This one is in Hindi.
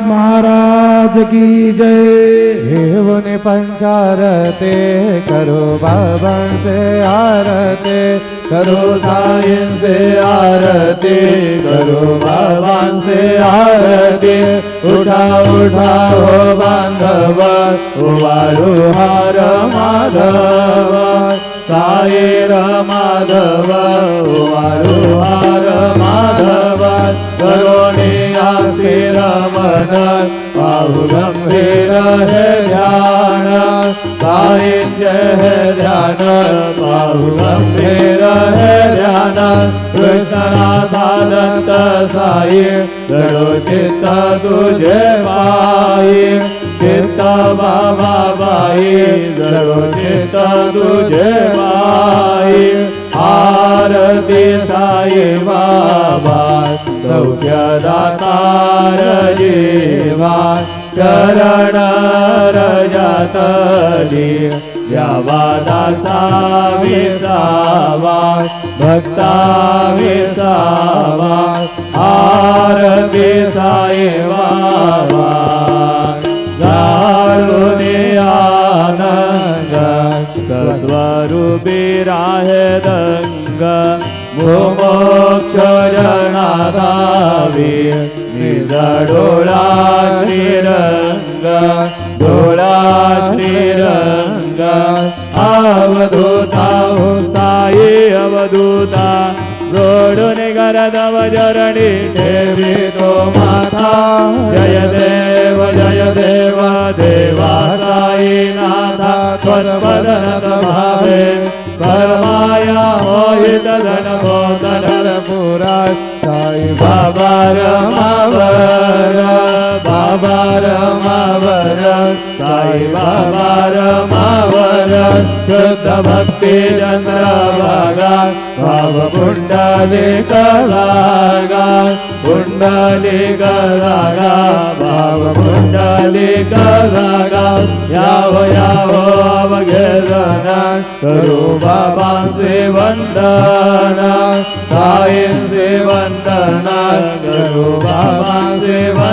महाराज की जय। ने पंचारते करो बाबन से आरते करो साईं से आरती करो बाबान से आरती उठा उठा हो बांधव उवाळू हार माधव साईर माधव उवाळू हार माधव करोनिया रमण पाहु गंभीर है ध्यान साईंचे है ध्यान पाहु गंभीर है ध्यान कृष्णनाथानंद साई रडो चित्त तुझे पाई चित्त बाबा बाई रडो चित्त तुझे पाई आरती साई बाबा सौख्यदातार जीवा चरण रजतली यावा दासा विसावा भक्ता विसावा आरती साई बाबा गाळुनी आनंद स्वरूपी राहे दंग मोक्ष जनाधावी निज डोळा श्रीरंग डोळा श्रीरंग अवधूता साई अवधूता जोडून गरदव जरणी ठेवी तो माथा जय देव देवा साई नाथा त्वरपदनत भावे परमाया मोहित धन मोदन पुरा साई बाबा रमावर बाबा रमावर साई बाबा रमावर शुद्ध भक्ति चंद्रभागा भाव पुंडलिक लागा पुंडलिक लागा भाव पुंडलिक लागा यावो यावो अवघेदना करू बाबांचे वंदना साईंचे वंदना करू बाबांचे वंदना।